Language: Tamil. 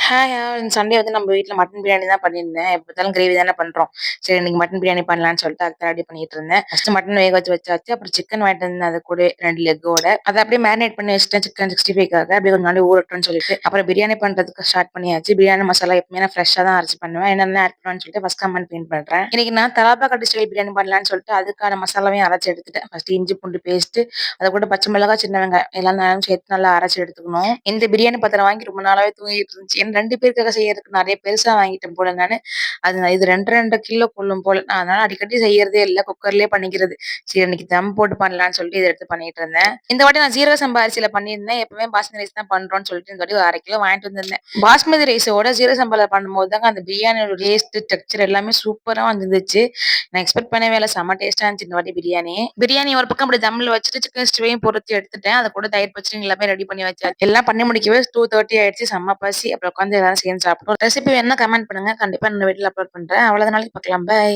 ஹாய் ஆல் சண்டே வந்து நம்ம வீட்ல மட்டன் பிரியாணி தான் பண்ணியிருந்தேன். எப்ப பார்த்தாலும் கிரேவி தானே பண்றோம். சரி இன்னைக்கு மட்டன் பிரியாணி பண்ணலான்னு சொல்லிட்டு அதுக்கு ரெடி பண்ணிட்டு இருந்தேன். ஃபர்ஸ்ட் மட்டன் வேக வச்சாச்சு. அப்புறம் சிக்கன் வாங்கிட்டு வந்தேன் அது கூட 2 லெக்கோட. அத அப்படியே மேரினேட் பண்ணி வச்சுட்டேன் சிக்கன் 65க்காக. அப்படியே கொஞ்ச நாள் ஊறட்டும்னு சொல்லிட்டு. அப்புறம் பிரியாணி பண்றதுக்கு ஸ்டார்ட் பண்ணியாச்சு. பிரியாணி மசாலா எப்பவுமே நான் ஃப்ரெஷ்ஷா தான் அரைச்சு பண்ணுவேன். என்னென்ன ஆட் பண்ணுவேன்னு சொல்லிட்டு ஃபர்ஸ்ட் கமெண்ட் பின் பண்றேன். இன்னைக்கு நான் தலாபா கட்டு ஸ்டைல் பிரியாணி பண்ணலான்னு சொல்லிட்டு அதுக்கான மசாலாவையும் அரைச்சு எடுத்துட்டேன். ஃபர்ஸ்ட் இஞ்சி பூண்டு பேஸ்ட், அது கூட பச்சை மிளகாய், சின்ன வெங்காயம் எல்லாம் நேரம் சேர்த்து நல்லா அரைச்சு எடுத்துக்கணும். இந்த பிரியாணி பாத்திரம் வாங்கி ரொம்ப நாளாவே தூங்கிட்டு இருந்துச்சு. ஏன்னா 2 பேருக்காக செய்யறதுக்கு நெறைய பெருசா வாங்கிட்டேன் போல நானு. இது 2 2 கிலோ கொள்ளும் போல. நான் அதனால அடிக்கடி செய்யறதே இல்ல. குக்கர்லயே பண்ணிக்கிறது. சரி இன்னைக்கு தம் போட்டு பண்ணலான்னு சொல்லிட்டு இத எடுத்து பண்ணிட்டு இருந்தேன். இந்த வாட்டி நான் ஜீரக சம்பா அரிசியில பண்ணியிருந்தேன். எப்பவுமே பாஸ்மதி ரைஸ் தான் பண்றோம்னு சொல்லிட்டு இந்த வாட்டி ஒரு 1/2 கிலோ வாங்கிட்டு வந்திருந்தேன். பாஸ்மதி ரைஸோட ஜீரக சம்பால பண்ணும்போது தாங்க அந்த பிரியாணியோட டேஸ்ட், டெக்ஸ்சர் எல்லாமே சூப்பரா வந்துருந்துச்சு. நான் எக்ஸ்பெக்ட் பண்ணவே இல்ல. செம்ம டேஸ்ட்டா இருந்துச்சு இந்த வாட்டி பிரியாணி. பிரியாணி ஒரு பக்கம் அப்படி தம்ல வச்சுட்டு சிக்கன் ஸ்டூவையும் பொரிச்சு எடுத்துட்டேன். அது கூட தயிர் பச்சடி எல்லாமே ரெடி பண்ணி வச்சாச்சு. எல்லாம் பண்ணி முடிக்கவே 2:30 ஆயிடுச்சு. செம்ம பசி. அப்புறம் உட்காந்து எல்லாரும் சேர்ந்து சாப்பிட்டோம். ரெசிபி வேணும்னா கமெண்ட் பண்ணுங்க. கண்டிப்பா இன்னொரு வீடியோல அப்லோட் பண்றேன். அவ்வளவுதான் நாளைக்கு பார்க்கலாம். பை.